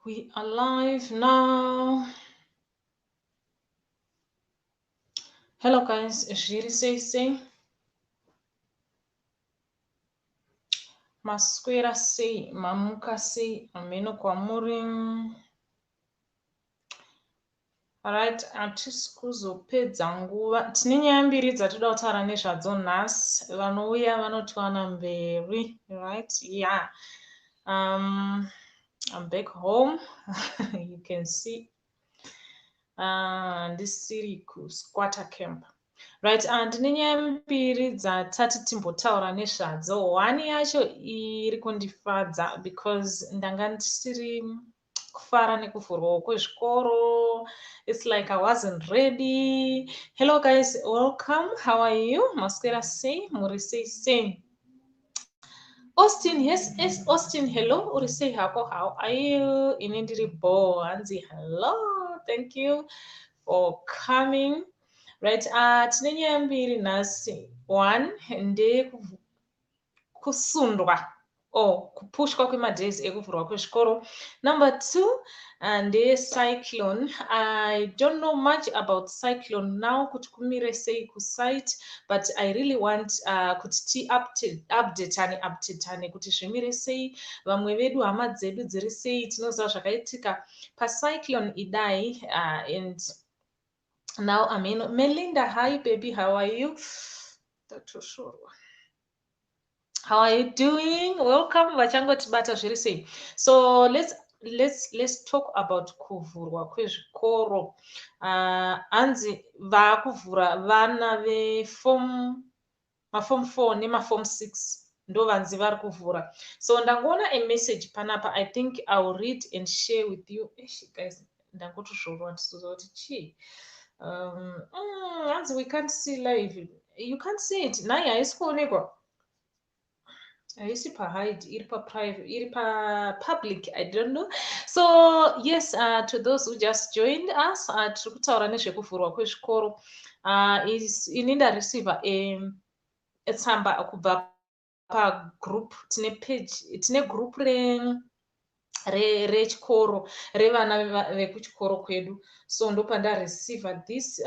We are live now. Hello guys, zviri sei? Maswera sei? Mamuka sei? Ameno kwamuri. Alright, hatisi kuzopedza nguva. Tine nyaya mbiri dzatoda kutaura nezvadzo nhasi. Vanouya vanotiwana mberi. Right? Yeah. I'm back home. You can see. Ndisiri kusquatter camp. Right, ndine nyaya mbiri dzatati timbotaura nezvadzo. One yacho iri kundifadza because ndanga ndisiri kufara nekuvhurwa kwezvikoro. It's like I wasn't ready. Hello guys, welcome. How are you? Maswera sei? Muri sei? Austin, yes, Austin, hello. Uri sei hako? How are you? Ini ndiri bo. Hanzi, hello. Thank you for coming. Right, tine nyaya mbiri nhasi. One, kusundwa kupushwa kwemadays ekuvhurwa kwezvikoro. Number two, Cyclone. I don't know much about Cyclone now kuti kumire sei kusite, but I really want kuti updateane kuti zvimire sei. Vamwe vedu hama dzedu dziri sei, tinoziva zvakaitika pacyclone idai. And now Melinda, hi baby, how are you? How are you doing? Welcome. Vachangotibata zviri sei. So let's talk about kuvhurwa kwezvikoro. Hanzi vakuvhura vana maform 4 nemaform 6 ndo vanzi vari kuvhura. So ndangoona a message panapa. I think I'll read and share with you. Guys, ndangotozvorwa ndizoziva kuti chii. Hanzi we can't see live. You can't see it. Nai haisi kuonekwa. Isi hide, iri private, iri public, I don't know. So yes, to those who just joined us, tiri kutaura nezvekuvhurwa kwezvikoro. Ini ndareceiva tsamba kubva pagroup. Tine group rechikoro revana vekuchikoro kwedu. So ndo pandareceiva this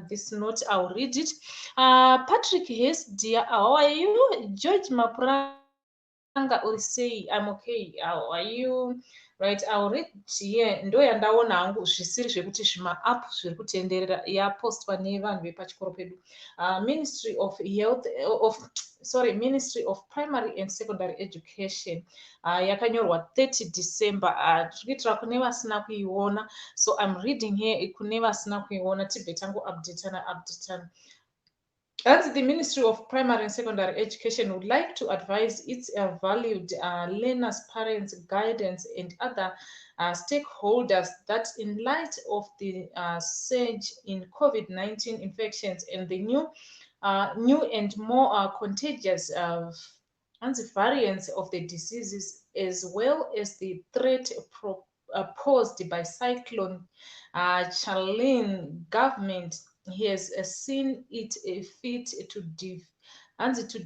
this note. I'll read it. Patrick, yes dear, how are you? George Mapuranga, uri sei? I'm okay. How are you? Right, I'll read here. Ndo yandaona hangu zvisiri zvekuti zvimaapp zviri kutenderera yapostwa nevanhu vepachikoro pedu. Ministry of Health Ministry of Primary and Secondary Education. Yakanyorwa 30 December. Kuitira kune vasina kuiona. So I'm reading here kune vasina kuiona tibve tangu updateana. As the Ministry of Primary and Secondary Education would like to advise its valued learners, parents, guidance, and other stakeholders that in light of the surge in COVID-19 infections and the new and more contagious variants of the diseases, as well as the threat posed by Cyclone Chimanimani, government has seen it fit to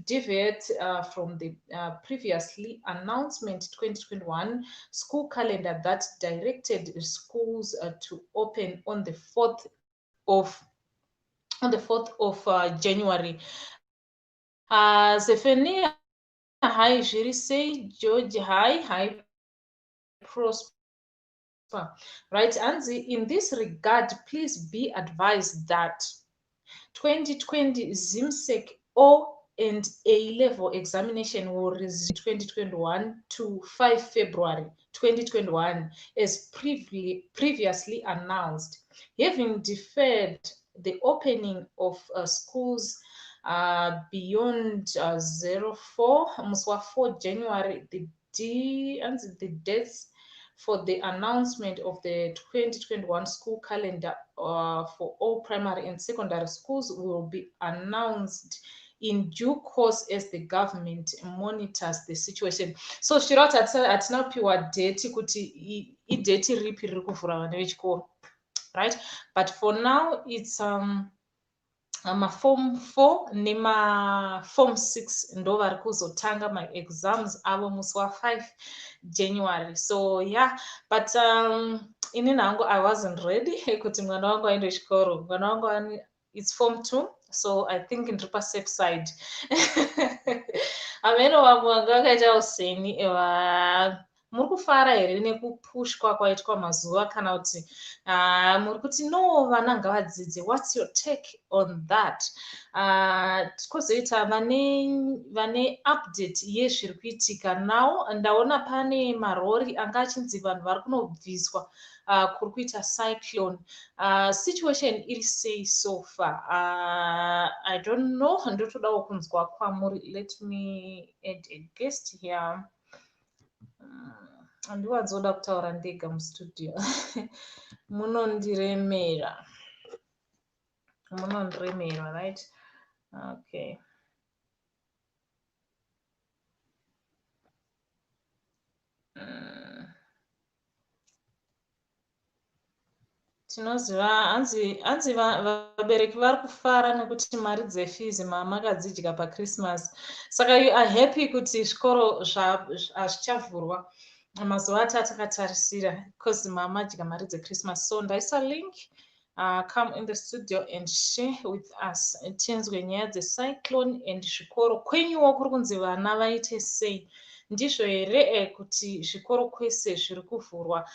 deviate from the previously announcement 2021 school calendar that directed schools to open on the 4th of January. Zephania, hi, zviri sei? George, hi, Prosper. Right, Anzi, in this regard, please be advised that 2020 ZIMSEC O and A-level examination will resume 2021 to 5 February 2021 as previously announced, having deferred the opening of schools beyond 4 January. The dates for the announcement of the 2021 school calendar for all primary and secondary schools will be announced in due course as the government monitors the situation. So shirota hatina piwa date kuti idate ripi riri kuvhura vana vechikoro, right? But for now it's maform 4 nemaform 6 ndo vari kuzotanga maexams avo musi wa5 January. So yeah, but inini hangu I wasn't ready kuti mwana wangu aende chikoro. Mwana wangu it's form 2, so I think ndiri pasafe side. Ameno vamwe vanga vakaita useni muri kufara here nekupushwa kwaitwa mazuva kana kuti muri kuti no vana ngavadzidze? What's your take on that? Kozoita vane update yezviri kuitika now. Ndaona pane marori anga achinzi vanhu vari kunobviswa kuri kuita cyclone. Situation iri sei so far? I don't know. Ndotodawo kunzwa kwamuri. Let me add a guest here. Handiwanzoda kutaura ndega mustudio. Munondiremera, right? Okay. Tinoziva hanzi vabereki vari kufara nekuti mari dzefees makadzidya paChristmas. Saka you are happy kuti zvikoro hazvichavhurwa mazuva atakatarisira because mamadya mari dzeChristmas. So ndaisa link. Come in the studio and share with us. Tinzwe nyaya dzecyclone and zvikoro kwenyuwo kuri kunzi vana vaite sei? Ndizvo here kuti zvikoro kwese zviri kuvhurwa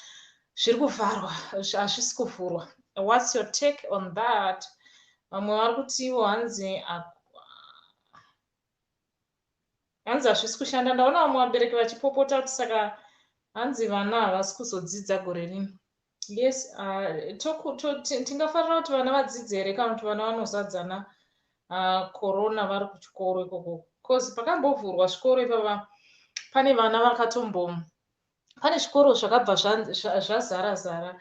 zviri kuvharwa hazvisi kuvhurwa? What's your take on that? Vamwe vari kuti ivo hanzi hazvisi kushanda. Ndaona vamwe vabereki vachipopota kuti saka hanzi vana havasi kuzodzidza gore rino. Yes, tingafarira kuti vana vadzidze here kana kuti vana vanozadzana corona vari kuchikoro ikoko? Because pakambovhurwa zvikoro ipapa pane vana pane zvikoro zvakabva zvazara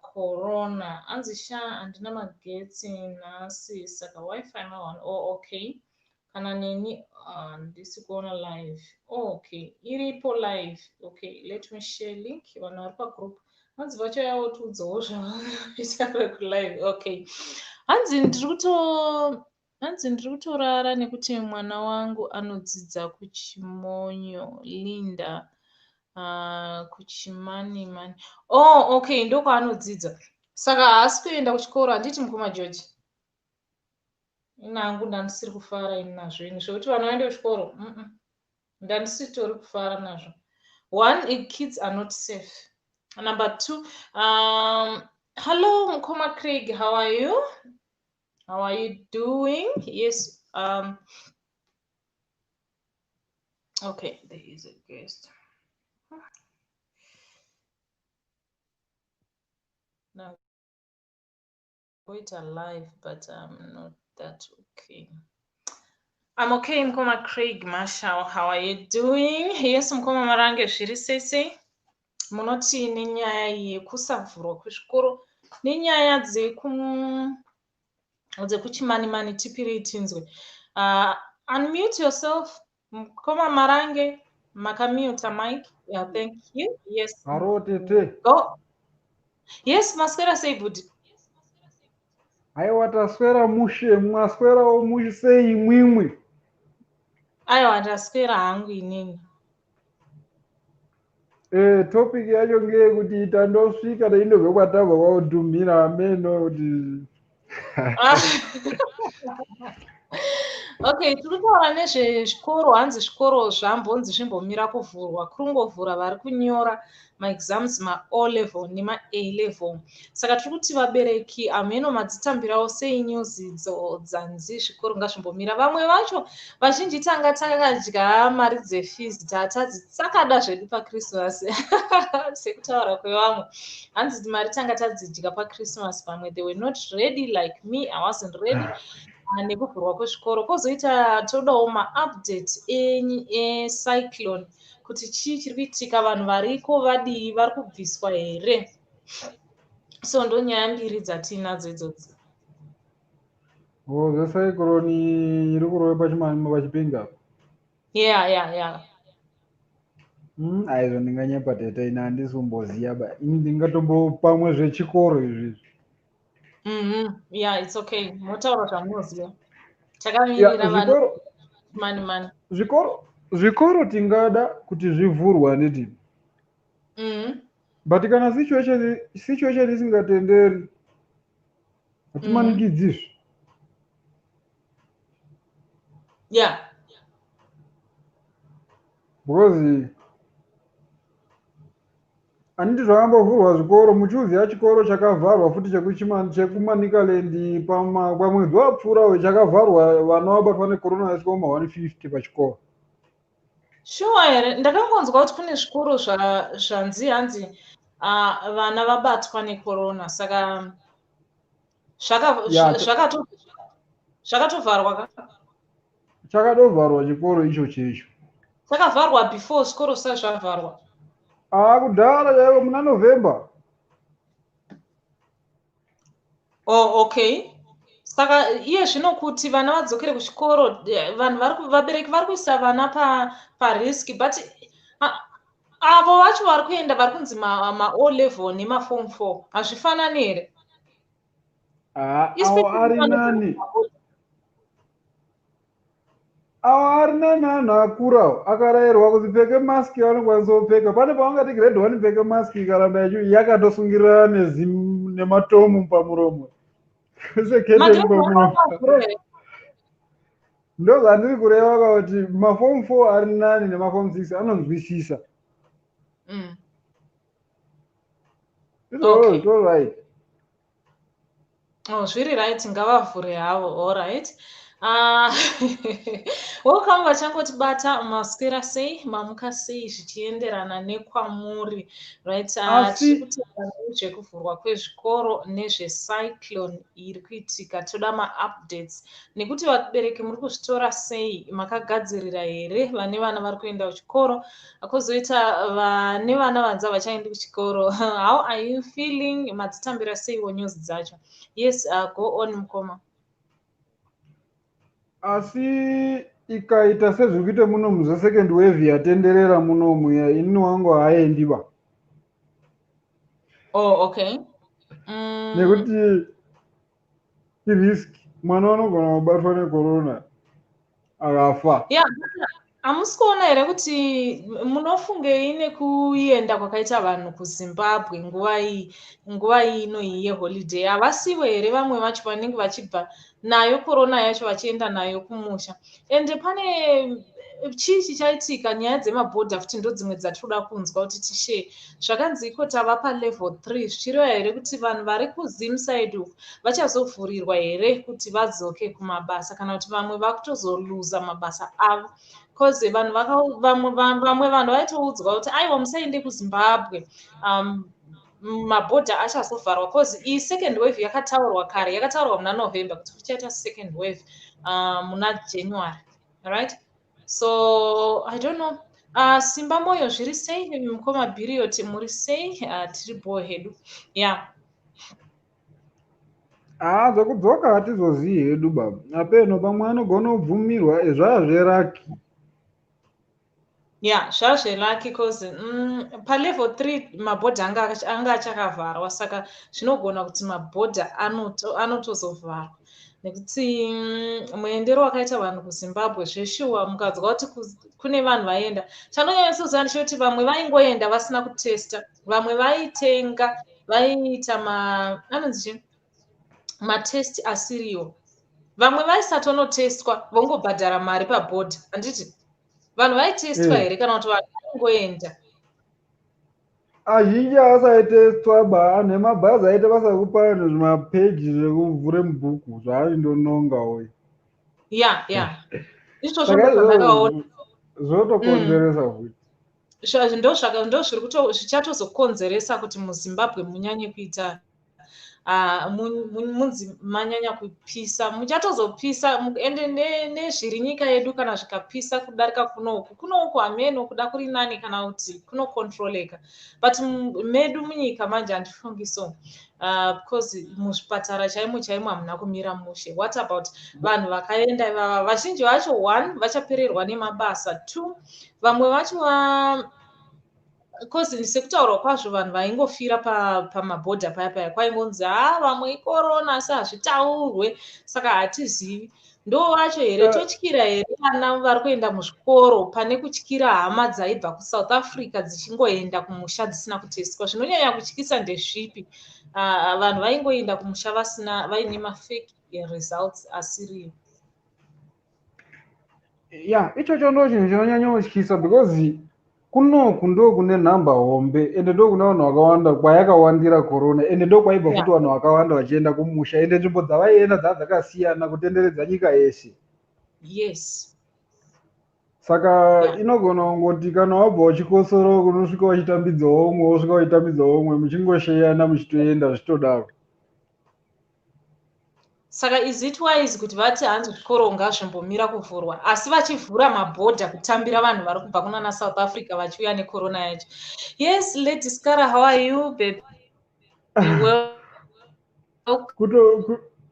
corona. Hanzi handina magetsi nhasi saka wifi mawana. Okay. Kana neni handisi kuona live. Okay, iripo live. Okay, let me share link. Vanhu vari pagroup hanzi vachoyawo tiudzawo zvavanoita kulive. Okay, hanzi ndiri kutorara nekuti mwana wangu anodzidza kuchimonyo Linda kuchimanimani. Okay, ndokwaanodzidza saka haasi kuenda kuchikoro. Handiti mukoma George? Inangu ndandisiri kufara ini nazvo ini zvokuti vana vaende kuchikoro. Ndandisitori kufara nazvo. One, kids are not safe. Number 2, hello Mukoma Craig, how are you? How are you doing? Yes. Okay, there is a guest. Now wait alive, but I'm not that okay. I'm okay, Mukoma Craig Marshall. How are you doing? Yes, Mukoma Marange zviri sei? Munoti nenyaya yekusavhurwa kwezvikoro nenyaya dzekuchimanimani tipirei tinzwe. Unmute yourself. Mukoma Marange, makamute mic. Yeah, thank you. Yes. Haro tete. Go. Yes, maswera sei budi? Aiwa taswera mushe, mwaswerawo mushe sei imwimwi? Aiwa ndaswera hangu inini. Topic yacho ngeyekuti tandosvika teindobve kwatabva kwaudhumira ameno kuti Okay, tiri kutaura nezvezvikoro. Hanzi zvikoro zvambonzi zvimbomira kuvhurwa, kurungovhura vari kunyora maexams ma-O level nema-A level. Saka tiri kuti vabereki ameno madzitambirawo sei news idzo dzanzi zvikoro ngazvimbomira. Vamwe vacho vazhinji tanga takadya mari dzefees tsakada zvedu paChristmas sekutaura kwevamwe. Hanzi mari tanga tadzidya paChristmas vamwe they were not ready like me. I wasn't ready. Nekuvhurwa kwezvikoro kwozoita todawo maupdate ecyclone kuti chii chiri kuitika, vanhu variko vadii, vari kubviswa here? So ndonyaya mbiri dzatinadzo idzodzi. zvecyclone iri kurove pachipinga. Yeah. Aizvo ndinganyepa tete ina handisi kumboziya ba ini ndingatombo pamwe zvechikoro izvi. Yeah, it's okay. Motaura zvamunoziva. ya Takamirira vanhu zvikoro mani. zvikoro tingada kuti zvivhurwa handiti, but kana situation isingatenderi hatimanikidzizve. Yeah. Because handiti zvakambovhurwa zvikoro, muchiuziva chikoro chakavharwa futi chekumanikaland pamwedzi wapfuura chakavharwa, vana vabatwa nekorona vaiswa ma150 pachikoro. Sure here ndakangonzwa kuti kune zvikoro zvanzi hanzi vana vabatwa nekorona saka zvakatovharwa ka Chakatovharwa chikoro icho checho. chakavharwa before zvikoro zvisati zvavharwa. Kudhara chaivo muna November. Oh, okay. Saka iye zvino kuti vana vadzokere kuchikoro, vabereki vari kuisa vana pariski, but avo vacho vari kuenda vari kunzi ma-O level nema-form 4 hazvifanani here? Awo ari nani, anhu akurawo akarayirwa kuti pfeke maski yavanokwanisa kupfeka. Pane pavangati grade 1 pfeke maski ikaramba yakatosungirirana nematomu pamuromo seketeni pamuromo. Ndo zvandiri kureva kuti maform 4 ari nani nemaform 6 anonzwisisa. It's all right. Oh, zviri right, ngavavhure havo. All right. Welcome vachangotibata, maswera sei, mamuka sei zvichienderana nekwamuri, right? Tiri kutaura nezvekuvhurwa kwezvikoro nezvecyclone iri kuitika. Toda ma-updates nekuti vabereki muri kuzvitora sei, makagadzirira here vane vana vari kuenda kuchikoro, kozoita vane vana vanza vachaendi kuchikoro. How are you feeling? Madzitambira seiwo news dzacho? Yes, go on Mukoma. Asi ikaita sezviri kuita munomu zve-second wave yatenderera munomu ini wangu haaendiba. Oh, okay. Nekuti iriski mwana anogona kubatwa nekorona akafa. Yeah, hamusi kuona here kuti munofungei nekuenda kwakaita vanhu kuZimbabwe nguva ino iyi yeholiday? Havasiwo here vamwe vacho vanenge vachibva nayo korona yacho vachienda nayo kumusha? Ende pane chii chichaitika? Nyaya dzemabhodha futi ndo dzimwe dzatinoda kunzwa kuti tishe zvakanzi iko tava palevel 3 zvichireva here kuti vanhu vari kuZim side uku vachazovhurirwa here kuti vadzoke kumabasa, kana kuti vamwe vakutozoluza mabasa avo? Because vamwe vanhu vaitoudzwa kuti aiwa musaende kuZimbabwe, mabhodha achazovharwa, because iyi second wave yakataurwa kare, yakataurwa muna November kuti kuchaita second wave muna January, right? So I don't know. Simba moyo zviri sei? Mukoma Birioti muri sei? Tiri boho hedu. Yeah. Zvekudzoka hatizozivi hedu baba. Apeno pamwe anogona kubvumirwa zvazveraki. Yeah, zvazveraki because palevel 3 mabhodha anga achakavharwa, saka zvinogona kuti mabhodha anotozovharwa nekuti muendero wakaita vanhu kuZimbabwe zveshuwa mukadzwa kuti kune vanhu vaenda. Chandonyanyisa ndechekuti vamwe vaingoenda vasina kutesta, vamwe vaitenga, vaiita anonzi matesti asiriwo, vamwe vaisatonotestva vongobhadhara mari pabhodha. Handiti vanhu vaitestwa here kana kuti vanhu vaingoenda? Azhinji haasaitestwa ba, anhu emabhazi aita basa rekupa vanhu zvimapeji zvekuvhure mubhuku zvaaindononga oyo. Yeah. Saka zvotokonzeresa futi. Ndo zvichatozokonzeresa kuti muZimbabwe munyanye kuita munzi manyanya kupisa, muchatozopisa, ende nezviri nyika yedu kana zvikapisa kudarika kunoku hameno kuda kuri nani kana kuti kunokontroleka, but medu munyika manje handifungi so, because muzvipatara chaimo hamuna kumira mushe. What about vanhu vakaenda ivava? Vazhinji vacho 1 vachapererwa nemabasa, 2 vamwe vacho Because sekutaurwa kwazvo vanhu vaingofira pamabhodha paya kwaingonzi vamwe ikorona asi hazvitaurwe saka hatizivi. Ndo vacho here totyira here vana vari kuenda muzvikoro pane kutyira hama dzaibva kuSouth Africa dzichingoenda kumusha dzisina kutesitwa? Zvinonyanya kutyisa ndezvipi? Vanhu vaingoenda kumusha vaine mafake results asiriyo. ichocho ndo chinhu chinonyanya kutyisa because kunoku ndo kune nhamba hombe ende ndo kune vanhu vakawanda kwayakawandira korona ende ndo kwaibva futi vanhu vakawanda vachienda kumusha ende nzvimbo dzavaienda dzava dzakasiyana kutenderedza nyika yese. Yes. Saka inogona kungoti kana wabva uchikosora unosvika wachitambidzawo umwe wosvika wachitambidzawo umwe muchingosheyana muchitoenda zvichitodaro. Saka is it wise kuti vati hanzi zvikoro ngazvimbomira kuvhurwa asi vachivhura mabhodha kutambira vanhu vari kubva kunana South Africa vachiuya nekorona yacho? Yes, Lady Skara, how are you baby?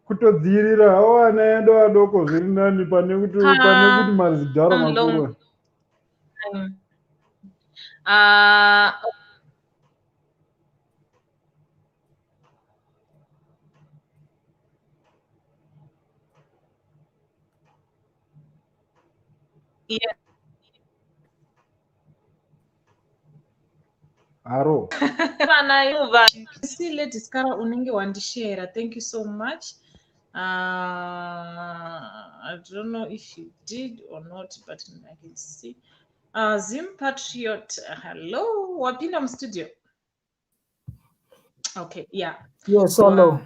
Kutodzirira hawo ana edu adoko zviri nani pane kuti marizidharo makuru. Yeah. Haro. See, Lady Skara, unenge wandishare. Thank you so much. I don't know if you did or not, but I can see. Zim Patriot, hello. Wapinda mu studio. Okay, yeah. Yes, hello.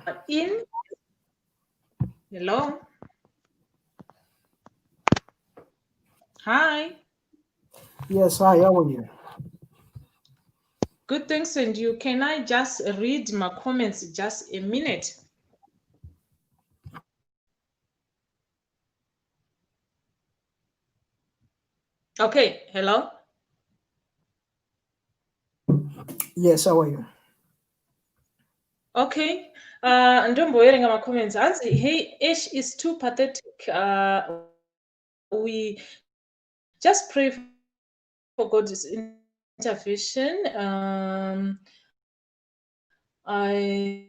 Hello. Hi. Yes, hi, how are you? Good, thanks. And you? Can I just read my comments just a minute? Okay, hello? Yes, how are you? Okay. Ndomboerenga my comments. Hey, Ash is too pathetic. We just pray for God's intervention. I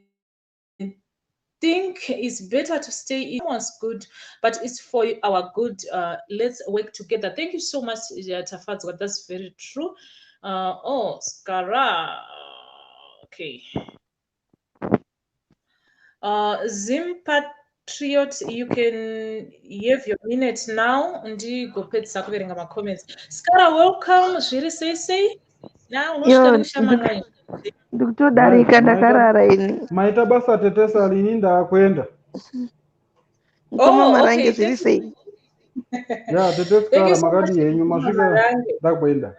think it's better to stay in. Someone's good, but it's for our good. Let's work together. Thank you so much, Tafadzwa. That's very true. Skara. Okay. Zim Patriot, you can have your minute now. Ndigopedza kuverenga ma comments. Skara, welcome. Zviri sei. Now, ndikutodarika ndakarara ini. Maita basa tetesa lini ndakwenda. Mukoma marange zviri sei? Ya teteskara makadi yenyu masvika ndakwenda.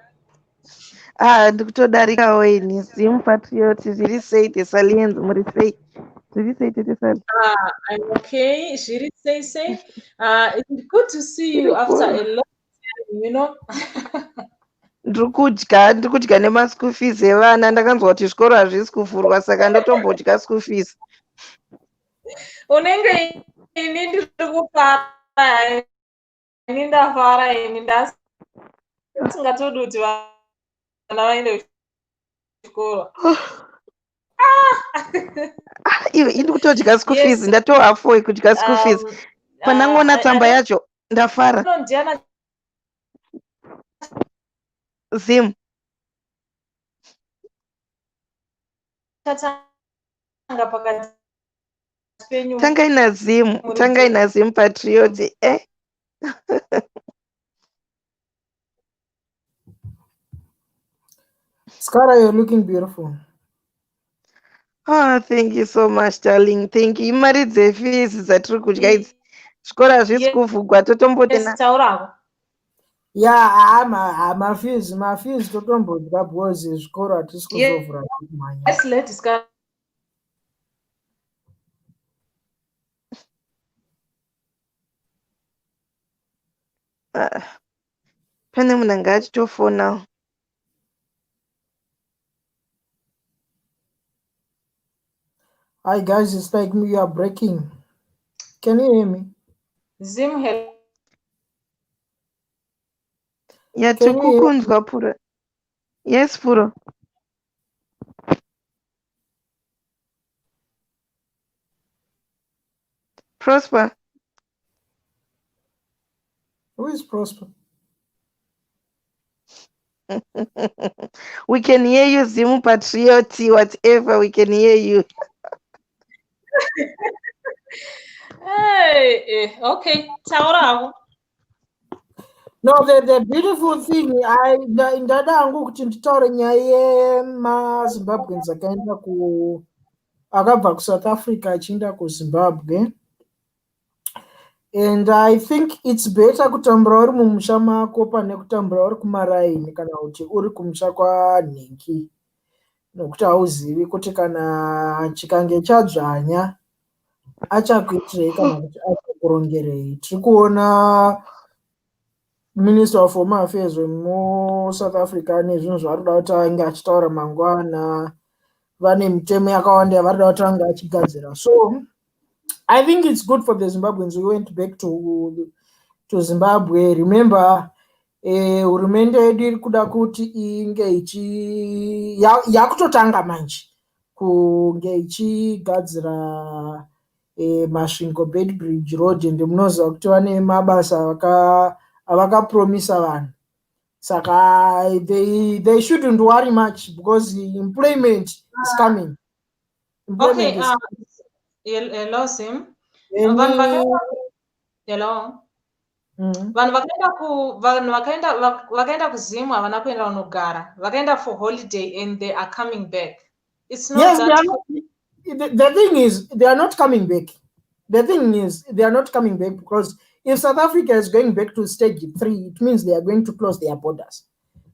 Ndikutodarikawo ini. Zim Patriot zviri sei? Tesalienzi muri sei? Zviri sei tetesali? I'm okay. Zviri sei. It's good to see you after a long time, you know. Ndirikudya nemaschool fees evana. Ndakanzwa kuti zvikoro hazvisi kuvhurwa saka ndotombodya school fees. Unenge ini ndiri kufara. Ini ndafara ini ndasingatodi kuti vana vaende kuchikoro. Iwe ini kutodya school fees ndatohafoi kudya school fees. Panangona tsamba yacho ndafara. Zim. Tanga ina Zim Patriot. Skara, you're looking beautiful. Thank you so much, darling. Thank you. Imari dzefees dzatiri kudya idzi. Zvikoro hazvisi kuvhurwa totombotena. Yeah, mafees totombodya because zvikoro hatisi kuzovhura. Yes, let's go. Pane munhu anga achitofona. Hi guys, it's like you are breaking. Can you hear me? Zim hello. Yatikukunzwa pura. Yes, Puro. Prosper. Who is Prosper? We can hear you, Zimu Patrioti, whatever, we can hear you. Hey, okay, taurawo. No, the beautiful thing, ndada hangu kuti nditaure nyaya yemazimbabweans akabva kuSouth Africa achienda kuZimbabwe. And I think it's better kutambura uri mumusha mako pane kutambura uri kumaraini kana kuti uri kumusha kwanhengi, nokuti hauzivi kuti kana chikange chadzvanya achakuitirei kana kuti achakurongerei. Tiri kuona Minister of Home Affairs wemuSouth Africa nezvinhu zvavari kuda kuti ange achitaura mangwana, vane mitemo yakawanda yavari kuda kuti ange achigadzira. So I think it's good for the Zimbabweans who went back to Zimbabwe. Remember, hurumende yedu iri kuda kuti inge yakutotanga manje kunge ichigadzira masvingo Bedbridge Road, and munoziva kuti vane mabasa avakapromisa vanhu. Saka they shouldn't worry much because employment is coming. Okay, hello Sim. Hello. Vanhu vakaenda kuZimu havana kuenda kunogara, vakaenda for holiday and they are coming back. It's not yes, that the thing is they are not coming back. The thing is they are not coming back because if South Africa is going back to stage 3, it means they are going to close their borders.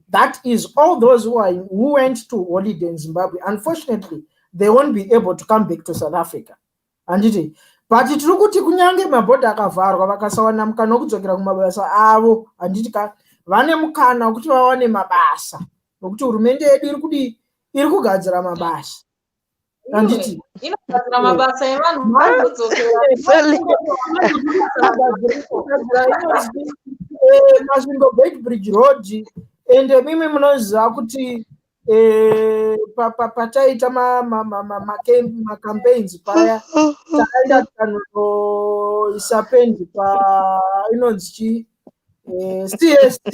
That is all those who went to holiday in Zimbabwe. Unfortunately, they won't be able to come back to South Africa. Anditi, but tiri kuti kunyange mabhodha akavharwa vakasawana mukana wekudzokera kumabasa avo, anditi vane mukana wekuti vawane mabasa, nokuti hurumende yedu iri kugadzira mabasa. Anditi inogadzira mabasa evanhu vanodzokera masvingo Bedbridge Road, and mimi munoziva kuti pataita macampaigns paya takaenda tanoisa pendi inonzi chi CST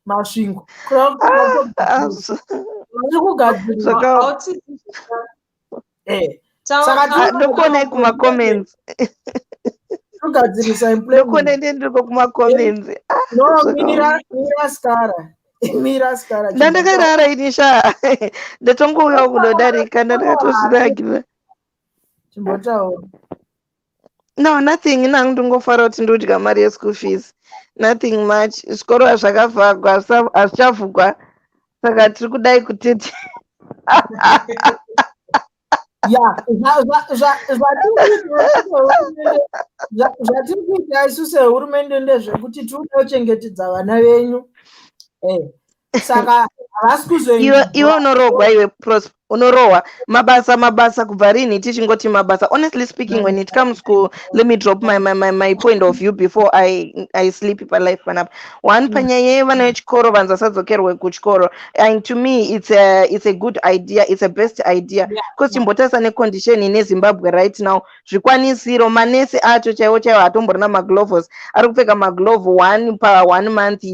masvingo vari kugadzirwa. Ndokuonai kumacomments. Kugadzirisa Ndokuonai ndiri kumacomments. Mira skara Ndandakarara inisha. Ndatongouya kunodarika ndandakatozviragira. chimbotaura. No, nothing. Nangu ndingofara kuti ndodya mari yeschool fees. Nothing much. Zvikoro hazvakavhagwa, hazvichavhugwa. Saka tiri kudai kutete. Zvatiri kuita isu sehurumende ndezvekuti tiri kuchengetedza vana venyu. Saka havasi kuzoenda. Iwe unorogwa iwe unorohwa mabasa kubva rini tichingoti mabasa. Honestly speaking, when it comes to, let me drop my point of view before I sleep life panapa. One panyaya yevana vechikoro vanhu vasadzokerwe kuchikoro, and to me it's a good idea, it's a best idea, because chimbotarisa necondition ine Zimbabwe right now, zvikwanisiro manesi acho chaiwo hatomborina maglovos, ari kupfeka maglove 1 per 1 month,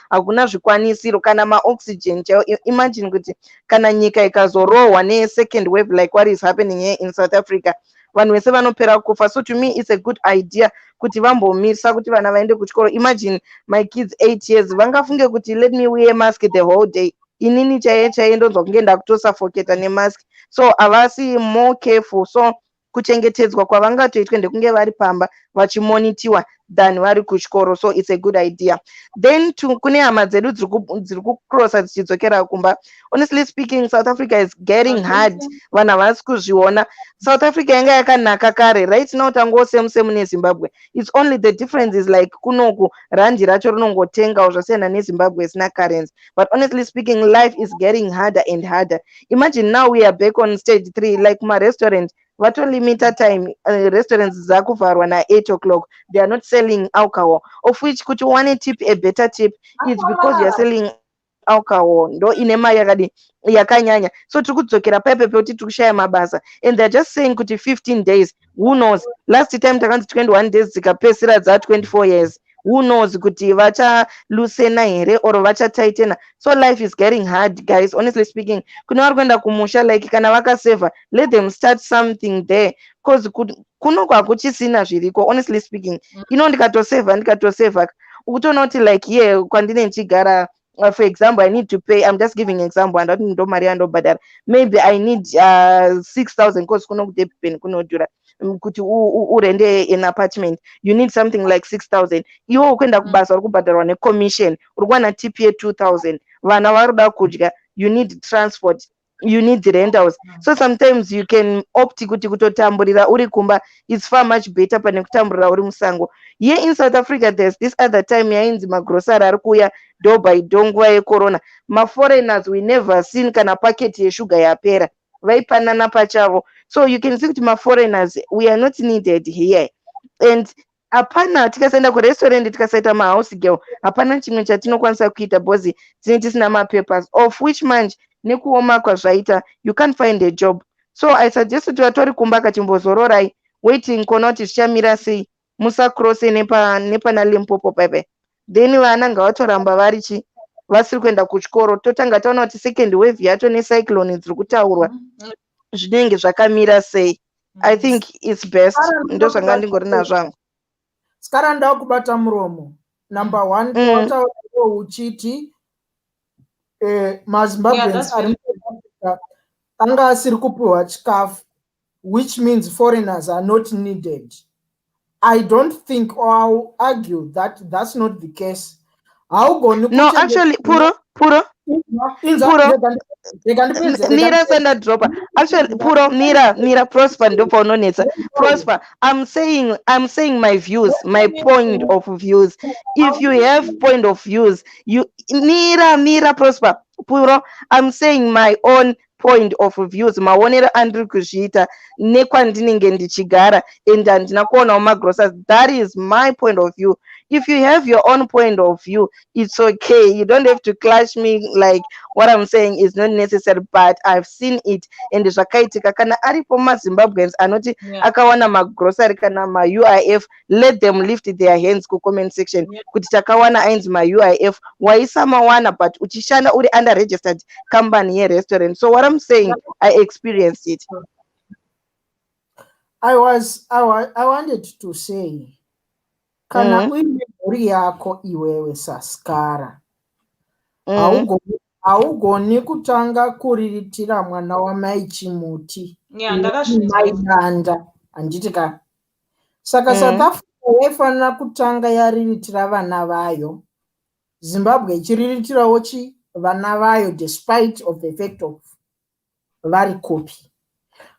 hakuna zvikwanisiro kana maoxygen chaiwo. Imagine kuti kana nyika ikazorohwa ne-second wave like what is happening here in South Africa, vanhu vese vanopera kufa. So to me it's a good idea kuti vambomisa kuti vana vaende kuchikoro. Imagine my kids 8 years vangafunge kuti let me wear mask the whole day. Inini chaiye ndonzwa kunge ndakutosuffocata nemask. So havasi more careful. So kuchengetedzwa kwavangatoitwe ndekunge vari pamba vachimonitiwa than vari kuchikoro. So it's a good idea. Then kune hama dzedu dziri kucrossa dzichidzokera kumba. Honestly speaking, South Africa is getting hard. Vanhu havasi kuzviona. South Africa yanga yakanaka kare. Right now tango same neZimbabwe. It's only the difference is like kunoku randi racho rinongotenga zvasiyana neZimbabwe isina currency. But honestly speaking, life is getting harder and harder. Imagine now we are back on stage 3, like my restaurant. Vatolimita time, restaurants zakuvharwa na 8 o'clock. They are not selling alcohol. Of which, could you want a tip, a better tip? It's because you are selling alcohol ndo ine mari yakanyanya. So tiri kudzokera paipepe kuti tiri kushaya mabasa, and they're just saying kuti 15 days. Who knows? Last time takanzi 21 days dzikapesira dza 24 years. Who knows kuti vachalusena here or vachataitena. So life is getting hard, guys, honestly speaking. Kuna vari kuenda kumusha, like kana vakaseva, let them start something there, because kunoko hakuchisina zviriko, honestly speaking. Ndikatoseva ukutoona kuti like yeah kwandine ndichigara, for example, I need to pay, I'm just giving an example, and ndo mari yandobhadhara, maybe I need 6,000 because kunokudepend kunodhura kuti urende an apartment, you need something like 6,000. Iwo ukuenda kubasa uri kubhadharwa necommission, uri kuwana tip ye 2,000, vana vari kuda kudya, you need transport, you need the rentals. So sometimes you can opt kuti kutotamburira uri kumba is far much better pane kutamburira uri musango. Here in South Africa, there's this other time yainzi magrosari ari kuya door by door nguva yecorona. Maforeigners we never seen kana packet yeshuga yapera, vaipanana pachavo. So you can see kuti maforeigners, we are not needed here. And hapana tikasaenda kurestaurant tikasaita mahouse girl, hapana chimwe chatinokwanisa kuita bhozi tinenge tisina mapapers, of which manje nekuoma kwazvaita you can't find a job. So I suggest kuti vatori kumba kachimbozororai waiting kuona kuti zvichamira sei, musacrosse nepana Limpopo paipai, then vana ngavatoramba varichi vasiri kuenda kuchikoro. Totanga taona kuti second wave yacho necyclone dziri kutaurwa zvinenge zvakamira sei. I think it's best. Ndo zvanga ndingori nazvo. Skara ndakubata muromo. Number 1 wataura uchiti maZimbabweans ari muAfrica anga asiri kupiwa chikafu, which means foreigners are not needed. I don't think, or I'll argue that that's not the case. No, actually, Puro. Mira senda dropa. Actually, Puro, Mira Prosper ndo paunonetsa. Prosper, I'm saying my views, my point of views. If you have point of views, you Mira Prosper. Puro, I'm saying my own point of views, maonero andiri kuzviita nekwandinenge ndichigara and handina kuonawo magrocers. That is my point of view. If you have your own point of view, it's okay. You don't have to clash me like what I'm saying is not necessary, but I've seen it. And zvakaitika kana aripo maZimbabweans anoti akawana magrocery kana ma-UIF, let them lift their hands ku comment section kuti takawana ainzi ma-UIF, waisa mawana but uchishanda uri under registered company ye-restaurant. So what I'm saying, I experienced it. I wanted to say, kana uine mhuri yako iwewe saskara, haugoni kutanga kuriritira mwana wamai chimuti maidanda handiti ka. Saka South Africa yaifanira kutanga yariritira vana vayo, Zimbabwe ichiriritirawo vana vayo despite of the fact of vari kopi.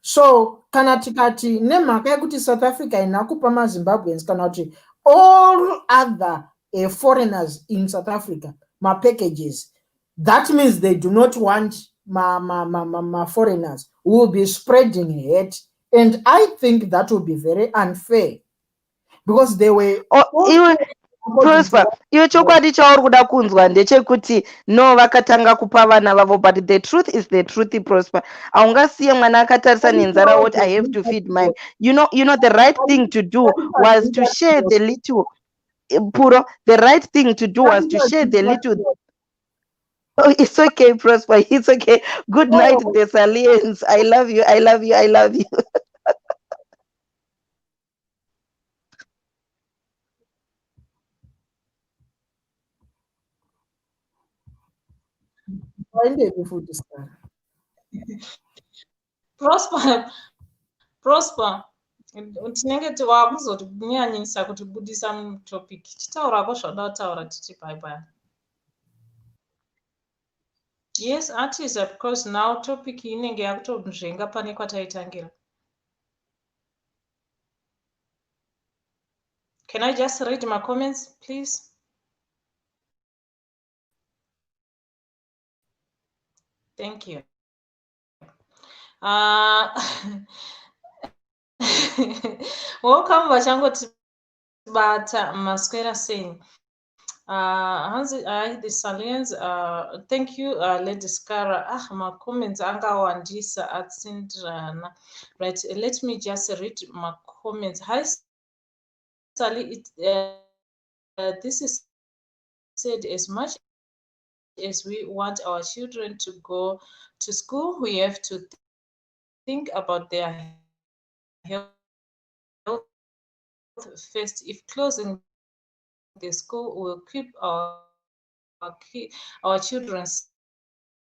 So kana tikati nemhaka yekuti South Africa ina kupa maZimbabweans kana kuti all other foreigners in South Africa packages, that means they do not want foreigners who will be spreading hate, and I think that will be very unfair because they were Prosper, iwe chokwadi chauri kuda kunzwa ndechekuti no vakatanga kupa vana vavo, but the truth is the truth. Prosper, aungasiye mwana akatarisa nenzara what I have to feed mine. You know the right thing to do was to share the little. Puro, the right thing to do was to share the little. Oh, it's okay, Prosper, it's okay. Good night, Thessalians. I love you. Prosper, tinenge tiwakuzotinyanyisa kutibudisa mutopic. Chitaurako zvauda kutaura titi bye. Yes, artists, because now topic inenge yakutonzvenga pane kwataitangira. Can I just read my comments, please? Thank you. Welcome vachangotibata maswera saying The Salians, thank you, Lady Skara. My comments angawandisa atsindrana. Right, let me just read my comments. Hi, Sally. This is said, as much as we want our children to go to school, we have to think about their health first. If closing the school will keep our children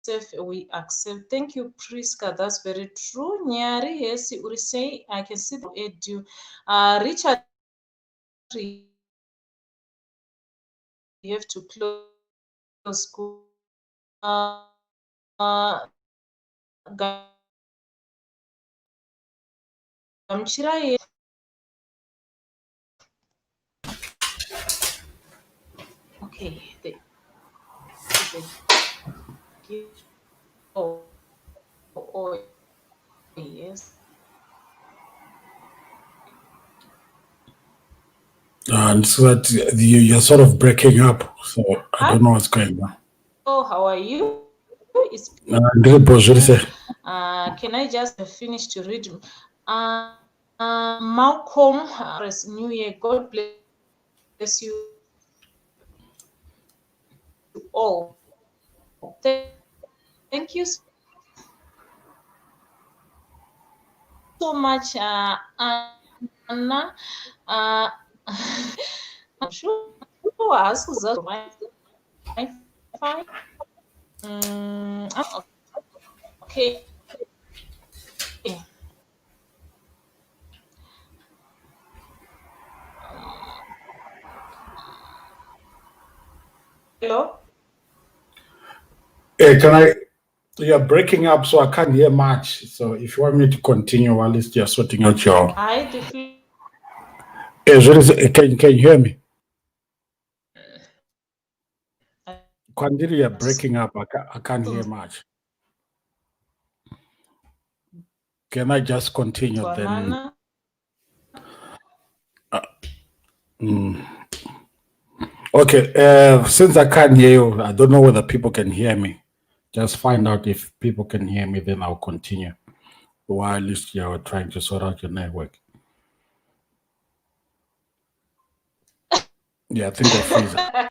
safe, we accept. Thank you, Priska. That's very true. Nyari, yes, you say I can see the edu. Richard, you have to close school. Gamchira, okay. Oh, yes. And so that you're sort of breaking up, so I don't know what's going on. Oh, how are you? It's can I just finish to read? Malcolm, New Year. God bless you all. Thank you so much, Anna. I'm sure I asked that Wi-Fi. Okay. Hello? Hey, can I? You're breaking up, so I can't hear much. So if you want me to continue, while least you're sorting out your. Can you hear me? Kwandiri, you're breaking up. I can't hear much. Can I just continue then? Okay, since I can't hear you, I don't know whether people can hear me. Just find out if people can hear me, then I'll continue. While at least you're trying to sort out your network. Yeah, I think I freeze it.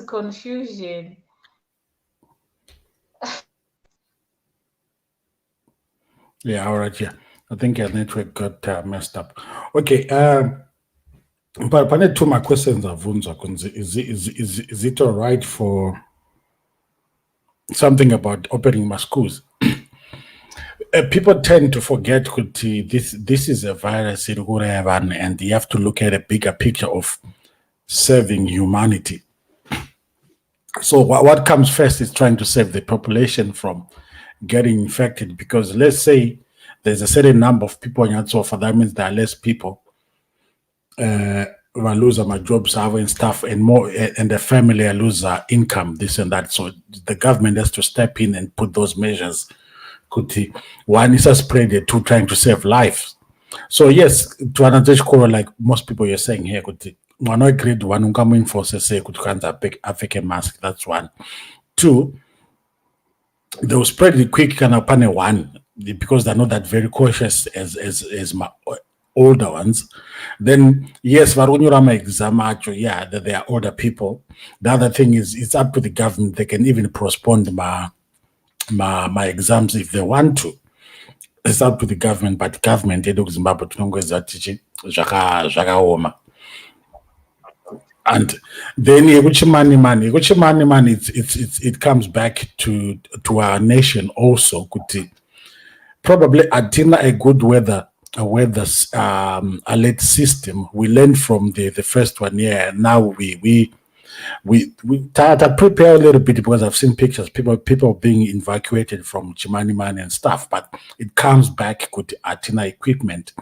Confusion. Yeah, all right, yeah. I think your network got messed up. Okay, but to my questions are is it all right for something about opening my schools? People tend to forget this is a virus and you have to look at a bigger picture of serving humanity. So what comes first is trying to save the population from getting infected, because let's say there's a certain number of people in so for that means there are less people will lose my jobs and stuff, and more, and the family lose income, this and that. So the government has to step in and put those measures. One is a spread, the two trying to save lives. So yes, to another core, like most people you're saying here, one grade one coming forces say could can't a mask. That's one. Two, they will spread it quick and upon one because they're not that very cautious as my older ones. Then yes, Varunurama exam actually, yeah, that they are older people. The other thing is it's up to the government. They can even postpone my exams if they want to. It's up to the government, but government Zimbabwe and then Chimanimani, it comes back to our nation also. Probably Atina a good weather alert system. We learned from the first one year. Now we prepare a little bit because I've seen pictures, people being evacuated from Chimanimani and stuff, but it comes back with Atina equipment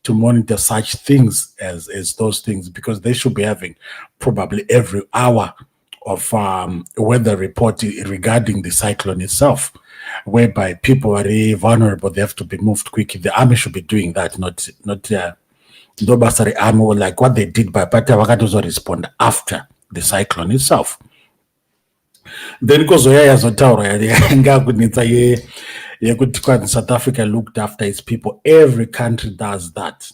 to monitor such things as those things, because they should be having probably every hour of weather report regarding the cyclone itself. whereby people are really vulnerable, they have to be moved quickly. The army should be doing that, not the army, or like what they did by Pata Wakatozo respond after the cyclone itself. Then because South Africa looked after its people, every country does that.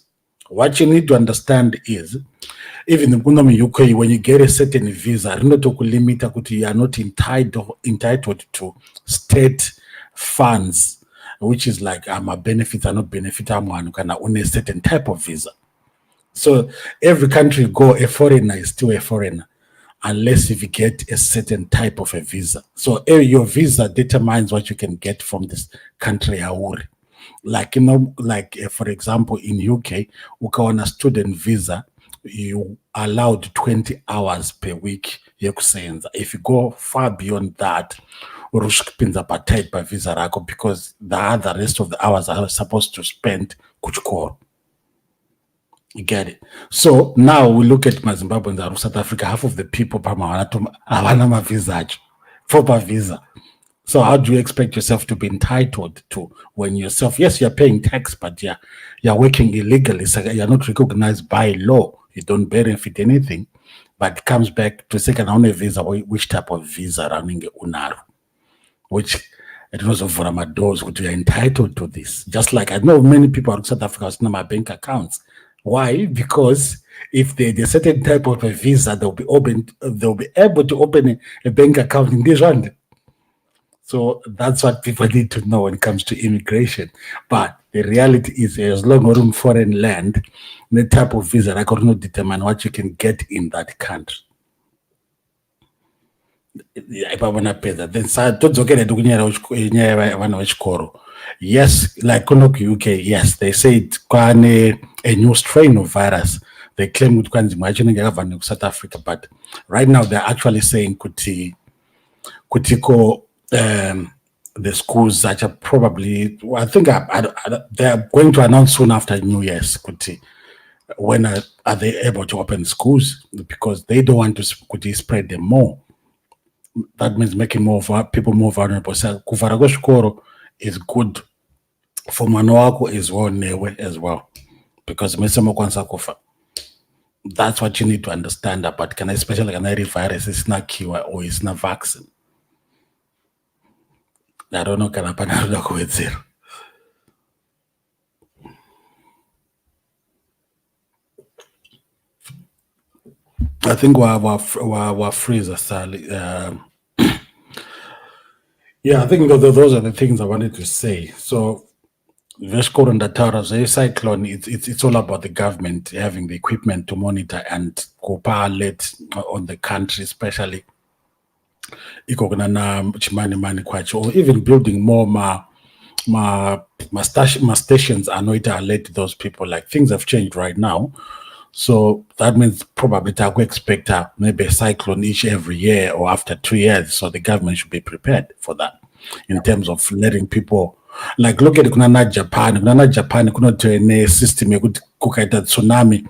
What you need to understand is, even in UK, when you get a certain visa, you are not entitled to state funds, which is like a benefit or not benefit, you can own a certain type of visa. So every country go, a foreigner is still a foreigner, unless if you get a certain type of a visa. So your visa determines what you can get from this country. Like, for example, in UK, on a student visa, you allowed 20 hours per week. If you go far beyond that, tight by visa because the rest of the hours are supposed to spend kuchukoro. You get it? So now we look at Zimbabweans and South Africa, half of the people have visa, proper visa. So how do you expect yourself to be entitled to when yourself, yes, you're paying tax, but you're working illegally, so you're not recognized by law. You don't benefit anything, but it comes back to second on a visa, which type of visa running unaru, which it was of doors which are entitled to this. Just like I know many people in South Africa have my bank accounts. Why? Because if they a certain type of a visa, they'll be able to open a bank account in this one. So that's what people need to know when it comes to immigration. But the reality is, as long as you're in foreign land, the type of visa I could not determine what you can get in that country. If I want to pay that, then yes, like UK, yes, they say it's a new strain of virus. They claim it's South Africa, but right now they're actually saying Kutiko, the schools that are probably, I think they're going to announce soon after New Year's, when are they able to open schools, because they don't want to spread them more. That means making people more vulnerable. So kuvara is good for mano as well, because that's what you need to understand about especially virus is not cure or it's not vaccine. I don't know, I think we're freezer, Sally. Yeah, I think those are the things I wanted to say. So, Cyclone, it's all about the government having the equipment to monitor and co-pilot on the country, especially Chimanimani, or even building more stations and to alert those people. Like, things have changed right now. So that means probably I could expect maybe a cyclone each every year or after 2 years. So the government should be prepared for that in terms of letting people, like, look at Japan. Japan could a system kukaita tsunami.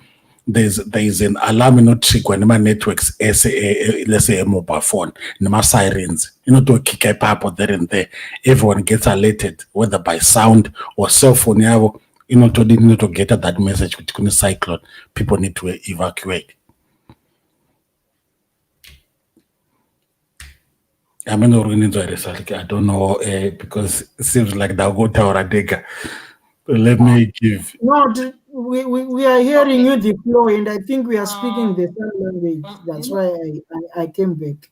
There's an alarm trick when my networks, let's say a mobile phone, my sirens, to kick a pipe there and there. Everyone gets alerted, whether by sound or cell phone. To get at that message with the cyclone, people need to evacuate. I don't know, because it seems like they'll go to Oradega. Let me give. No, we are hearing you the flow, and I think we are speaking the same language. That's why I came back.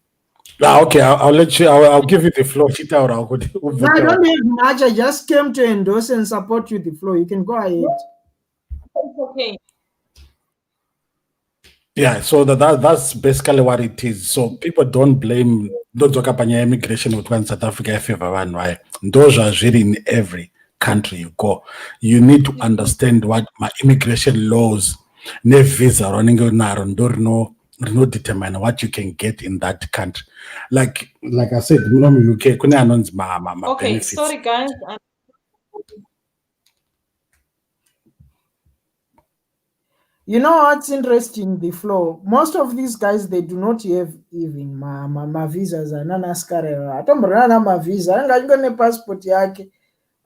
Okay, I'll let you. I'll give you the floor. No, I don't have much. I just came to endorse and support you the flow. You can go ahead. It's okay. Yeah, so that's basically what it is. So people don't talk about immigration with South Africa favor one, right? Those are really in every country you go. You need to understand what my immigration laws, ne visa running no determine what you can get in that country. Like I said, UK couldn't announce my Okay, benefits. sorry guys. You know what's interesting? The flow. Most of these guys, they do not have even ma visas and anaskare. Atombrana ma visa. Anga ngone passport yake.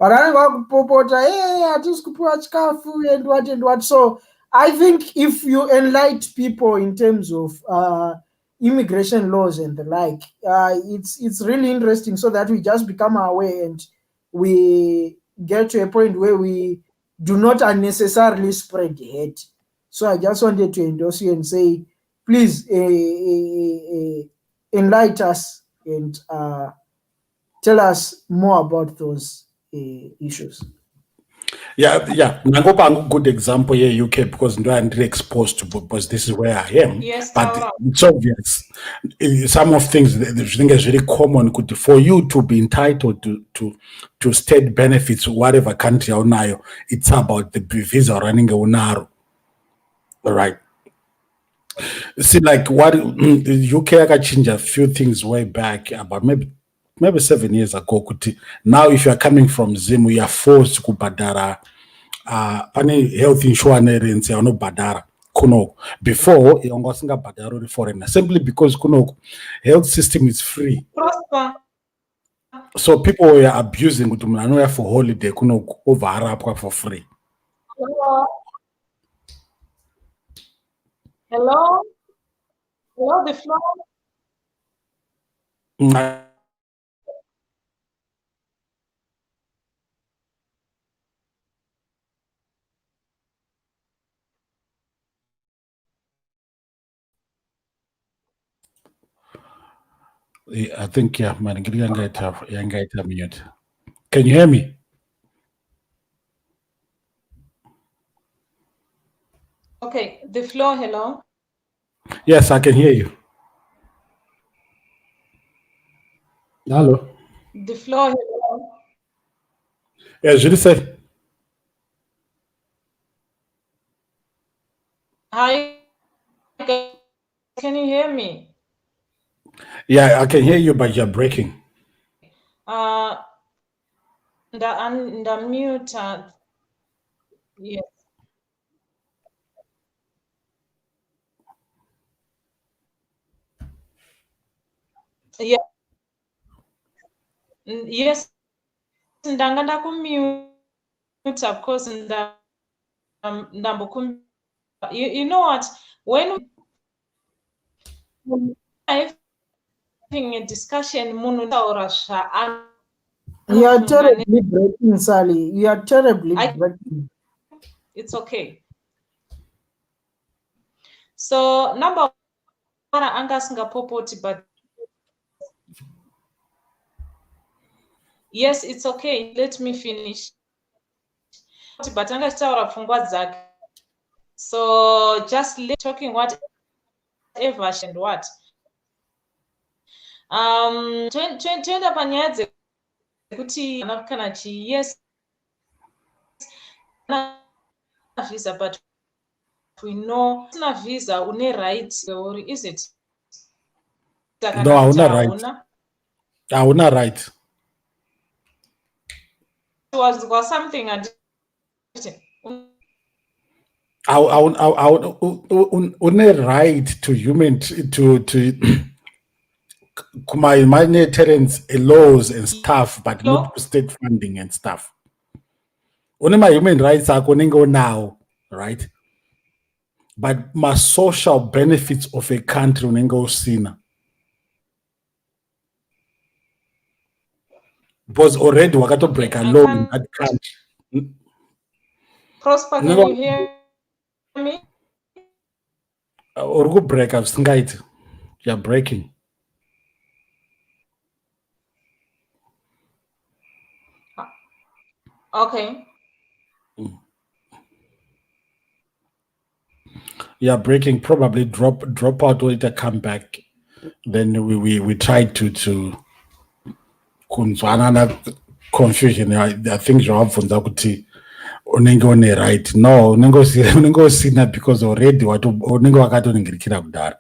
Parananga wakupopota. Hey, atisi kupuwa chikafu and what and what. So I think if you enlighten people in terms of immigration laws and the like, it's really interesting. So that we just become aware and we get to a point where we do not unnecessarily spread hate. So I just wanted to endorse you and say, please enlighten us and tell us more about those issues. Yeah. Nangopa a good example here, UK, because I'm not exposed to, because this is where I am. Yes, but Taura. it's obvious. Some of things that I think is very common. For you to be entitled to state benefits, whatever country or now, it's about the visa running a unaro. All right. See, like what the UK got changed a few things way back about maybe 7 years ago. Now, if you are coming from Zim, we are forced to badara pane health insurance ya no badara kuno before yongo singa badara the foreigner simply because kuno health system is free. Prosper. So people were abusing with them for holiday kuno over Arab for free. Hello. Hello. Hello, the floor. I think man, mute. Can you hear me? Okay, the floor. Hello. Yes, I can hear you. Hello. The floor. Hello. Yeah, je le sais. Hi, can you hear me? Yeah, I can hear you, but you're breaking. The mute. Yes. Yeah. Yes. Ndanga ndakumute, of course. You know what? When I'm having a discussion, you are terribly breaking, Sally. You are terribly breaking. It's okay. So number one, angasinga popoti, but yes, it's okay. Let me finish. But so just talking whatever and what. Twenda panyadze kuti kana chi yes visa, but we know na visa une right, or is it? No, I not right. I will not right. Was something I did. I would right to human to humanitarian laws and stuff, but not state funding and stuff. Only my human rights are going to go now, right? But my social benefits of a country will go sooner. Because already we got to break a law in that country. Prosper, can you hear me? Or go break up, you're breaking. Okay. Yeah, breaking. Probably drop out later, come back. Then we try to another confusion. I think you have kuti unenge one right. No, unenge sina because already unenge wakatoningirikira kudara.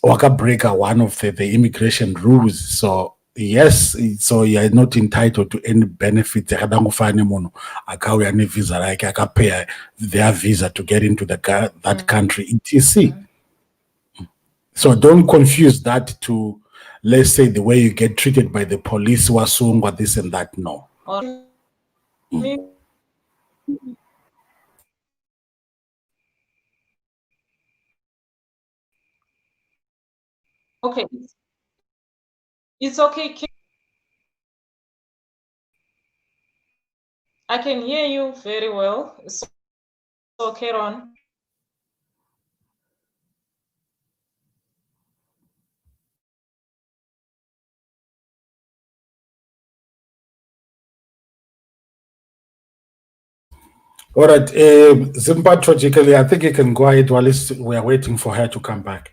Waka break one of the immigration rules. So yes, so you're not entitled to any benefits. Akadangufane munhu akauya nevisa rake akapay their visa to get into that country, etc. So don't confuse that to, let's say, the way you get treated by the police, wasungwa, this and that. No. Okay. It's okay. I can hear you very well. So carry on. All right, Zimba, tragically, I think you can go ahead while we are waiting for her to come back.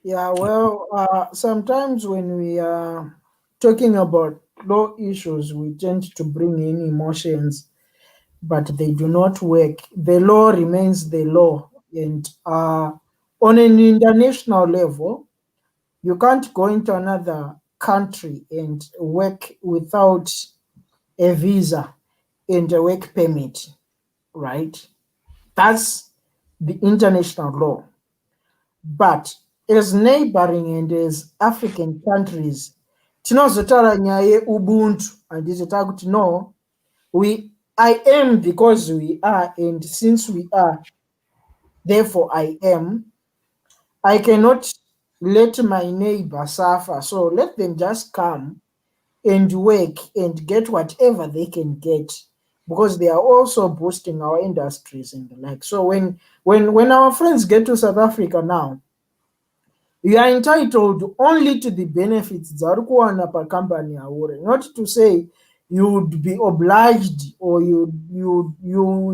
Yeah, well, sometimes when we are talking about law issues, we tend to bring in emotions, but they do not work. The law remains the law. And on an international level, you can't go into another country and work without a visa and a work permit, right? That's the international law. But as neighboring and as African countries, tinozotaura nyaya yeubuntu handiti takuti no, I am because we are, and since we are, therefore I am. I cannot let my neighbor suffer, so let them just come and work and get whatever they can get, because they are also boosting our industries and the like. So when our friends get to South Africa now, you are entitled only to the benefits dzari kuwana pacompany aure, not to say you would be obliged or you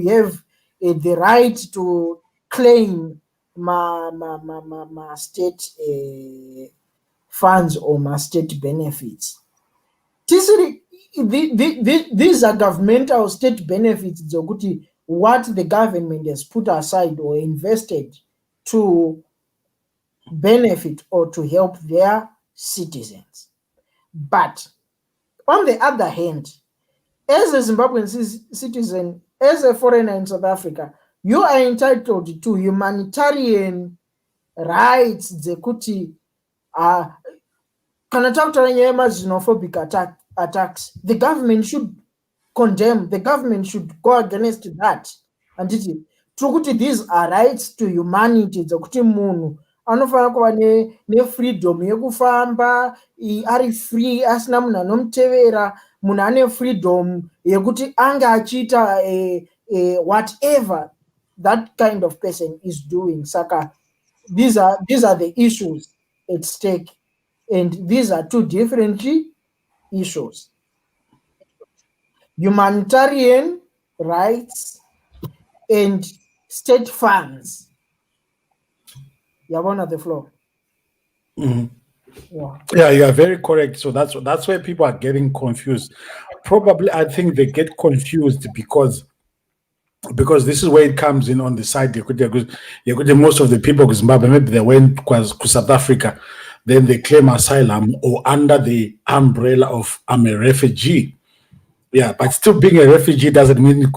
have the right to claim ma state funds or ma state benefits. These are governmental state benefits dzokuti what the government has put aside or invested to benefit or to help their citizens. But on the other hand, as a Zimbabwean citizen, as a foreigner in South Africa, you are entitled to humanitarian rights dzekuti kana takutaura nyaya yemaxenophobic attacks, the government should condemn, the government should go against that. Handiti tiri these are rights to humanity dzekuti munhu anofanira kuva nefreedom yekufamba ari free asina munhu anomutevera, munhu ane freedom yekuti ange achiita whatever that kind of person is doing. Saka these are the issues at stake, and these are two different issues: humanitarian rights and state funds. Yabona the floor. Yeah, you are very correct. So that's where people are getting confused. Probably, I think they get confused because this is where it comes in on the side. Most of the people in Zimbabwe, maybe they went to South Africa, then they claim asylum or under the umbrella of I'm a refugee. Yeah, but still being a refugee doesn't mean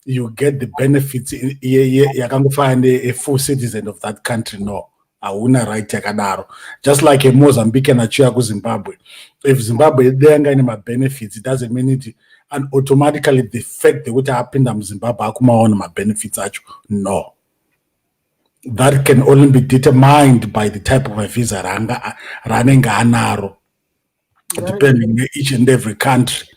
you get the benefits. You can't find a full citizen of that country. No. Auna right yakadaro. Just like a Mozambican achiya ku Zimbabwe. If Zimbabwe they ain't any benefits, it doesn't mean it. And automatically the fact that what happened in Zimbabwe akumaona ma benefits acho. No. That can only be determined by the type of a visa running anaro. Depending on each and every country.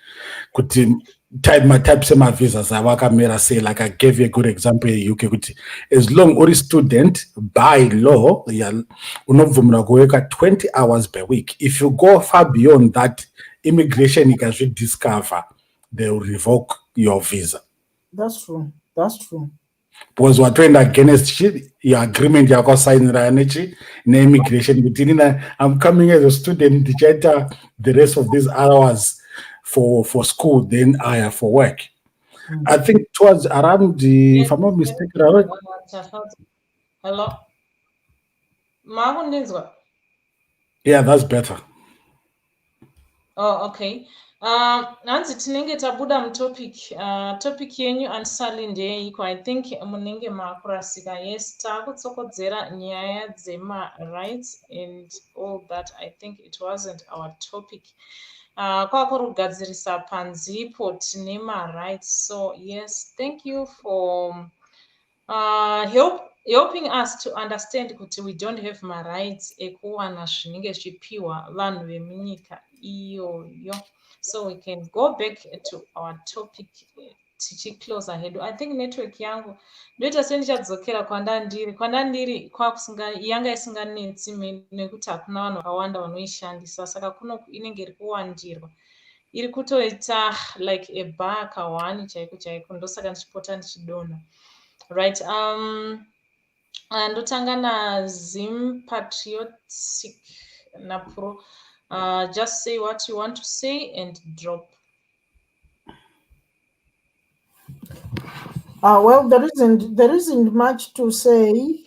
Kuti types of visas avakamera say, like I gave you a good example in UK, kuti as long as student by law unobvumira kuweka 20 hours per week. If you go far beyond that, immigration you can discover they will revoke your visa. That's true. Because what went against your agreement you are signing immigration. I'm coming as a student to the rest of these hours for school, then I have for work. I think towards around the, if I'm not mistaken, Hello. Makundinzwa? Yeah, that's better. Oh, okay. Hanzi tinenge tabuda mutopic. Topic yenyu andisali ndeiko. I think munenge makurasika. Yes, takutsokodzera nyaya dzema-rights and all that. I think it wasn't our topic. Kwakurugadzirisa panzipo tine ma-rights. So yes, thank you for helping us to understand kuti we don't have ma-rights ekuwana zvinenge zvipiwa vanhu vemunyika iyoyo. So we can go back to our topic tichiclosa hedu. I think network yangu ndoita sendichadzokera kwandandiri yanga isinganetsi nekuti hakuna vanhu vakawanda vanoishandisa, saka kuno inenge iri kuwandirwa, iri kutoita like a bar kawani chaiko chaiko, ndosaka ndichipota ndichidonha. Right. Ndotanga naZim Patriotic Napro. Just say what you want to say and drop. Well, there isn't much to say,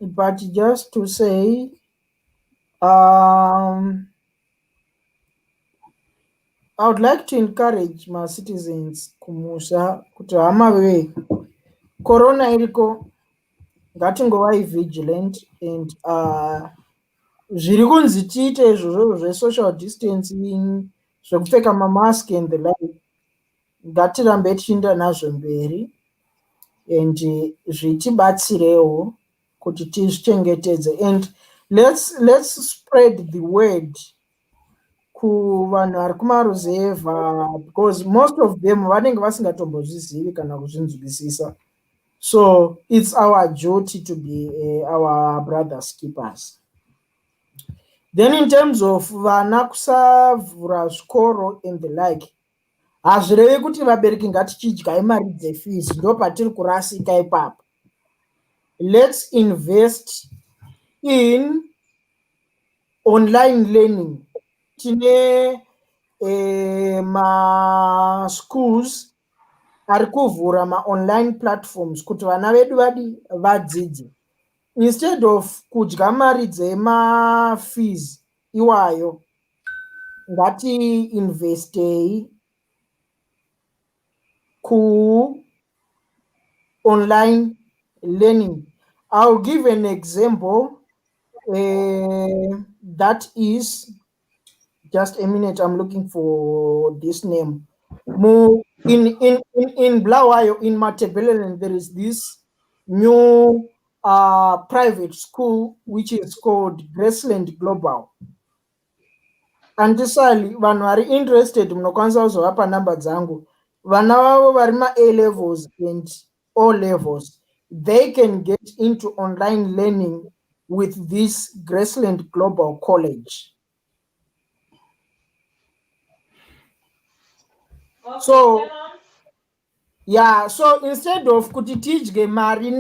but just to say, I would like to encourage my citizens kumusha kuti hamawe corona iriko, ngatingovai vigilant and zviri kunzi tiite izvozvo zve-social distancing, zvekupfeka mamask and the like, ngatirambe tichienda nazvo mberi and zvitibatsirewo kuti tizvichengetedze, and let's spread the word kuvanhu vari kumaruzevha, because most of them vanenge vasingatombozvizivi kana kuzvinzwisisa. So it's our duty to be our brothers keepers. Then in terms of vana kusavhura zvikoro and the like, hazvirevi kuti vabereki ngatichidyai mari dzefees, ndo patiri kurasika ipapo. Let's invest in online learning. Tine ma-schools ari kuvhura ma-online platforms kuti vana vedu vadzidze. Instead of kudya mari dzema-fees iwayo, ngati-investei ku-online learning. I'll give an example. That is, just a minute, I'm looking for this name. In Blawayo, in Matebeleland, there is this new private school which is called Graceland Global. Andisali vanhu vari interested munokwanisa kuzovapa namba dzangu. Vana vavo vari ma-A levels and O levels, they can get into online learning with this Graceland Global College. Okay, So yeah, so instead of kuti tidye mari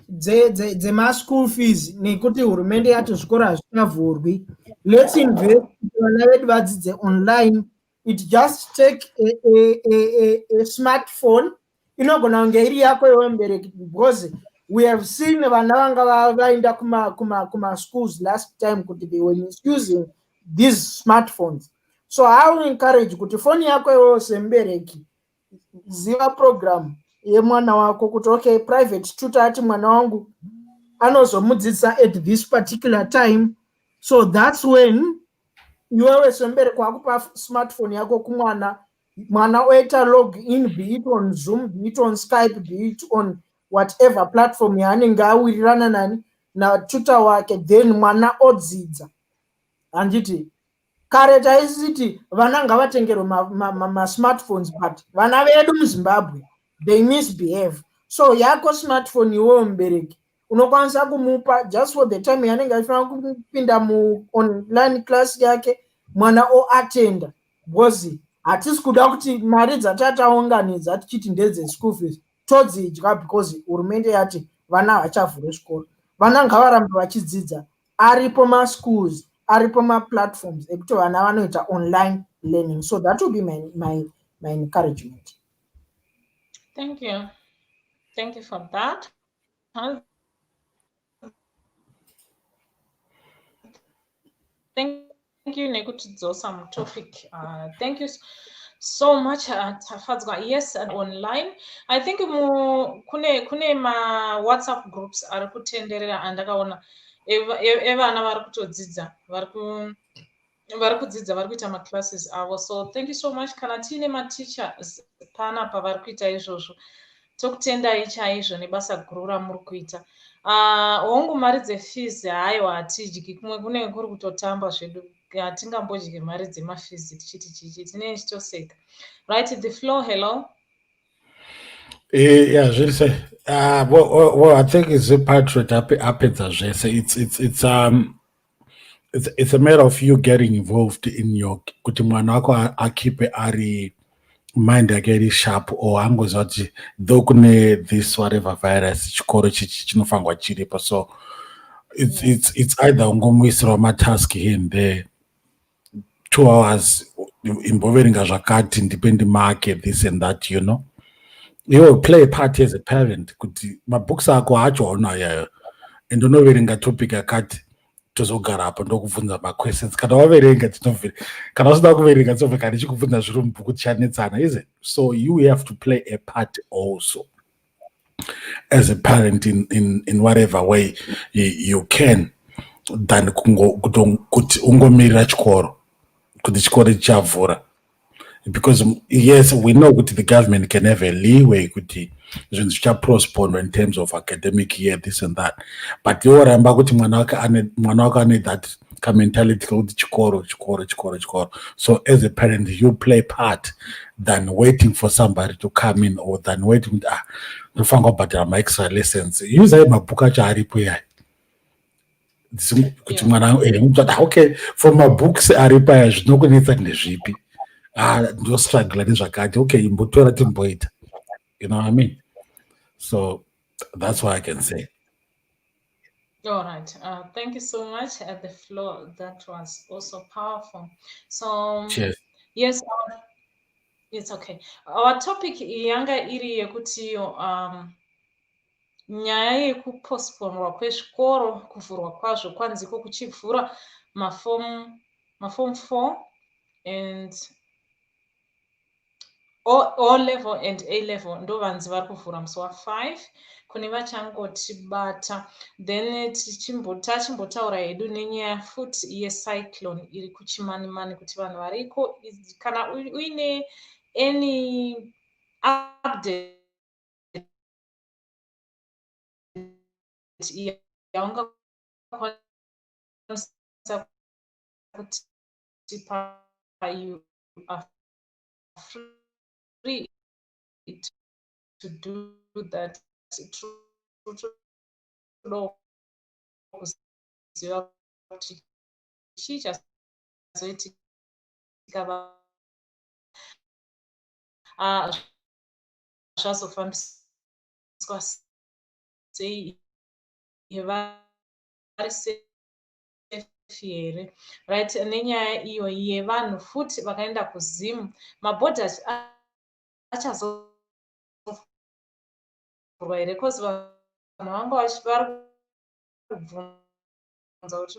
dzema-school fees nekuti hurumende yati zvikora hazvichavhurwi, let's invest kuti vana vedu vadzidze online. It just take a smartphone inogona kunge iri yako iwe mubereki, because we have seen vana vanga vaenda kuma-schools last time kuti they were misusing these smartphones. So I will encourage kuti phone yako iwewe semubereki, ziva program yemwana wako kuti okay, private tutor ati mwana wangu anozomudzidzisa at this particular time. So that's when iwewe semubereki wakupa smartphone yako kumwana, mwana oita log in, be it on Zoom, be it on Skype, be it on whatever platform yaanenge awirirana nani na tutor wake, then mwana odzidza. Handiti kare taisiti vana ngavatengerwe ma-smartphones, but vana vedu muZimbabwe they misbehave. So yako smartphone iwewe mubereki unokwanisa kumupa just for the time yanenge achifanira kupinda mu-online class yake, mwana oatenda, because hatisi kuda kuti mari dzatataunganidza tichiti ndedze-school fees todzidya because hurumende yati vana havachavhure zvikoro. Vana ngavarambe vachidzidza, aripo ma-schools, aripo ma-platforms ekuti vana vanoita online learning. So that will be my encouragement. Thank you. Thank you for that. Thank you nekutidzosa mutopic. Thank you so much Tafadzwa. Yes, and online. I think kune ma WhatsApp groups ari kutenderera andakaona evana vari kutodzidza vari kudzidza vari kuita maclasses avo. So thank you so much. Kana tiine mateachers panapa vari kuita izvozvo, tokutendai chaizvo nebasa guru ramuri kuita. Hongu mari dzefees haiwa hatidyi, kumwe kune kuri kutotamba zvedu, hatingambodyi mari dzemafees tichiti chichi, tinenge chitoseka. Right, the floor. Hello. Yeah, zviri sei. Well, I think it's a patriot apedza zvese. It's a matter of you getting involved in your kuti mwana wako akipe ari mind yake iri sharp, or angoziva kuti though kune this whatever virus chikoro chichi chinofangwa chiripo. So it's either ungomuisirawo matask here and there 2 hours imboverenga zvakati ndipendi market this and that, you know. You play a part as a parent kuti mabooks ako acho aunayo and unoverenga topic yakati tozogara apo ndokubvunza questions. Kana waverenga kana usina kuverenga tinobveka ndichikubvunza zviri mubhuku tichanetsana, is it? So you have to play a part also as a parent in whatever way you can, than kuti ungomirira chikoro kuti chikoro chichavhura. Because yes, we know that the government can have a leeway kuti zvinhu zvichaprostpone in terms of academic year, this and that, but yoramba kuti mwana wako ane that mentality kuti chikoro. So as a parent, you play part than waiting for somebody to come in, or than waiting ndofanira kubhadhara maextra lessons. Usai mabhuku acho aripo yai kuti mwana okay, for mabooks aripo aya zvinokunetsa ndezvipi? Ndostruggle nezvakati, okay, imbotora timboita, you know what I mean? So that's what I can say. All right. Thank you so much at the floor. That was also powerful. So Cheers. yes, it's okay. Our topic yanga iri yekuti nyaya yekupostponwa kwezvikoro, kuvhurwa kwazvo kwanziko kuchivhura maform 4 and O level and A level ndo vanzi vari kuvhura musi wa5 kune vachangotibata. Then tachimbotaura hedu nenyaya futi yecyclone iri kuchimanimani kuti vanhu variko, kana uine any update yaungakwanisa kutipa, you are free to do that. Kuziva kuti chii chazoitika zvazofambiswa sei, vari safe here, right? Nenyaya iyo yevanhu futi vakaenda kuzimu, mabhodha achazovhurwa here, cause vanhu vanga vari kubvunza kuti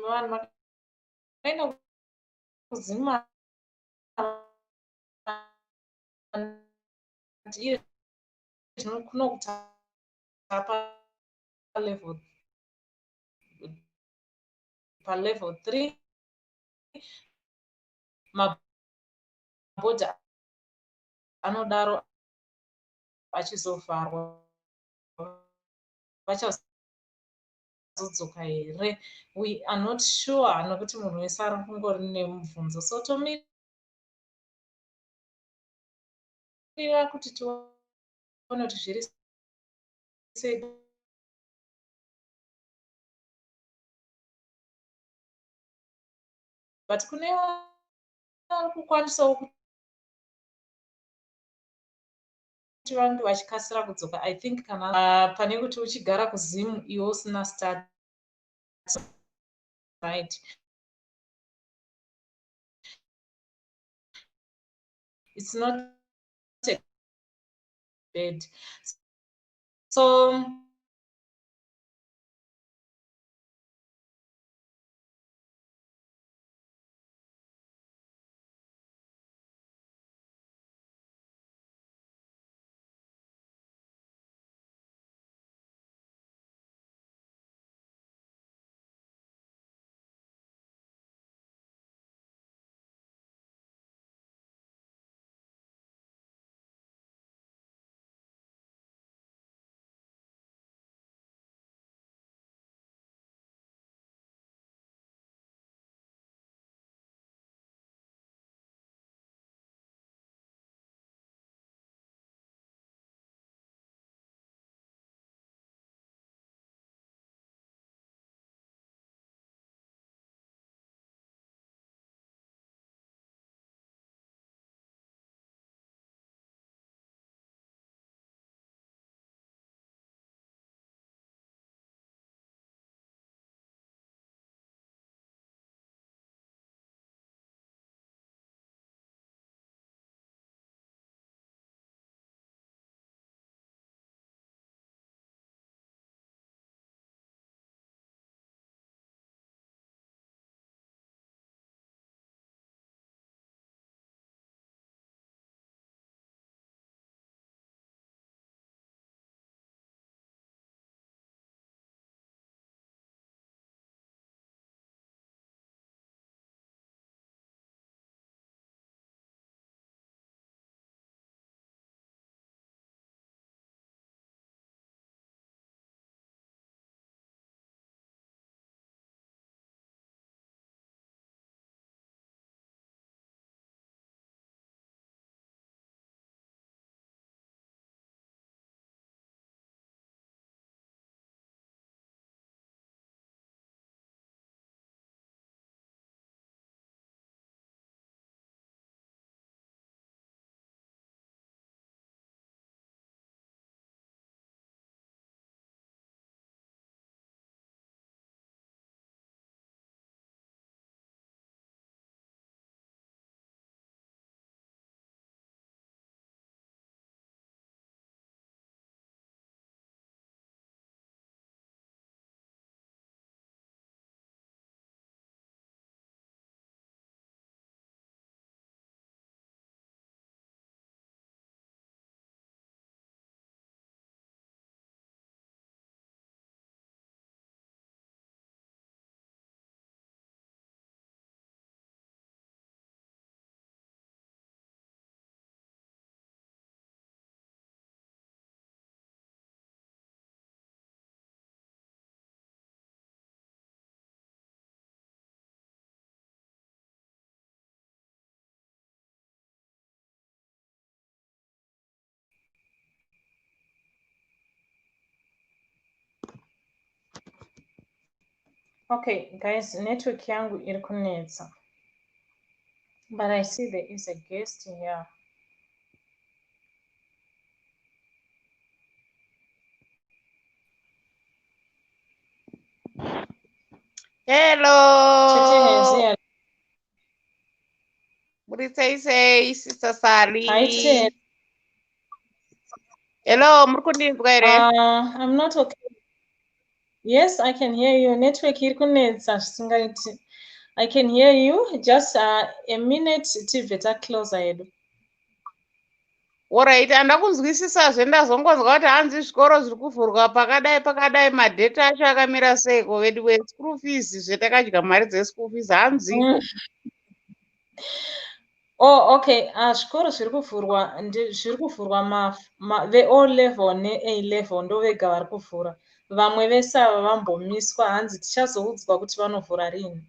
vanhu vakaenda kuzimu iye kunokutapa level 3 mabhodha anodaro achizovharwa, vachazodzoka here? We are not sure, nokuti munhu wese ari kungori nemubvunzo. So tomirira kuti tione kuti zviri sei, but kune vari kukwanisawo kuti vange vachikasira kudzoka. I think kana pane kuti uchigara kuzimu iwe usina start, right? It's not bad. So Okay, guys, network yangu iri kunetsa. But I see there is a guest here. Hello. What did I say, Sister Sally? Hello, I'm not okay. Yes, I can hear you. Network iri kunetsa zvisingaiti. I can hear you. Just a minute tibve closer hedu. Alright, andakunzwisisazve ndazongonzwa kuti hanzi zvikoro zviri kuvhurwa pakadai madheta acho akamira sei covid school fees zvetakadya mari dzeschool fees hanzi. Oh, okay. Zvikoro zviri kuvhurwa ve-O level ne-A level ndo vega vari kuvhura. Vamwe vese ava vambomiswa, hanzi tichazoudzwa kuti vanovhura rini.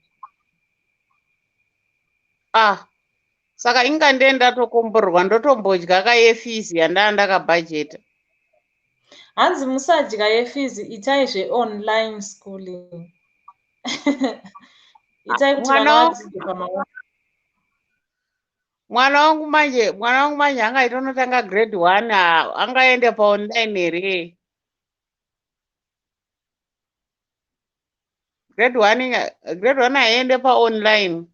Saka inga ndiye ndatokomborwa ndotombodya kayefees yandaa ndakabhajeta. Hanzi musadya yefees, itai zve-online schooling. Itai kuti vana vadzidze pamaoko. Mwana wangu manje angaita unotanga grade 1 angaende paonline here. Grade 1 haiende paonline.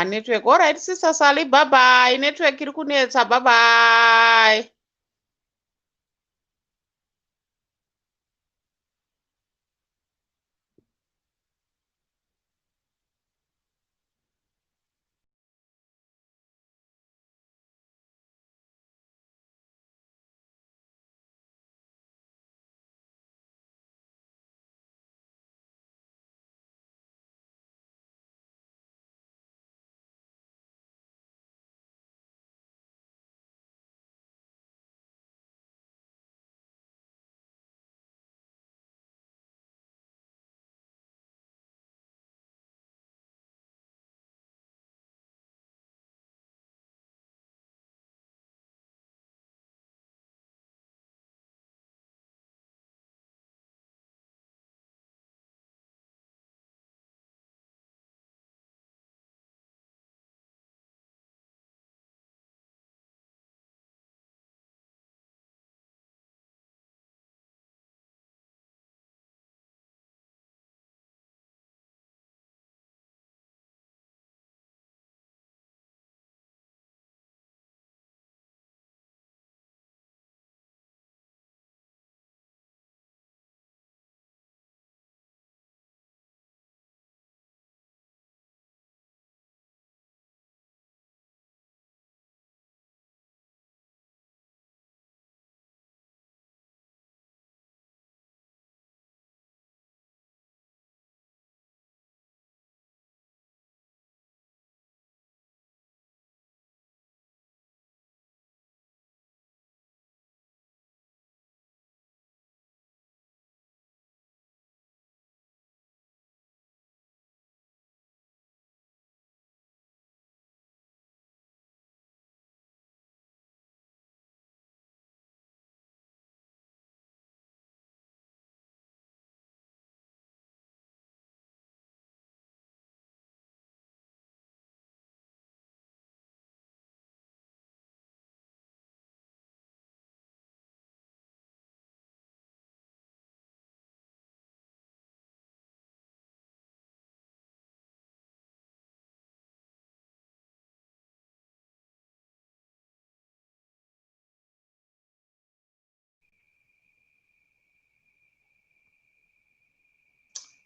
Network. Alright, Sister Sally, bye bye. Network iri kunetsa, bye bye.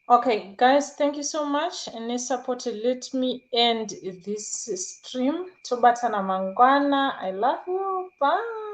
Okay, guys, thank you so much. And support, let me end this stream. Tobatana Mangwana. I love you. Bye.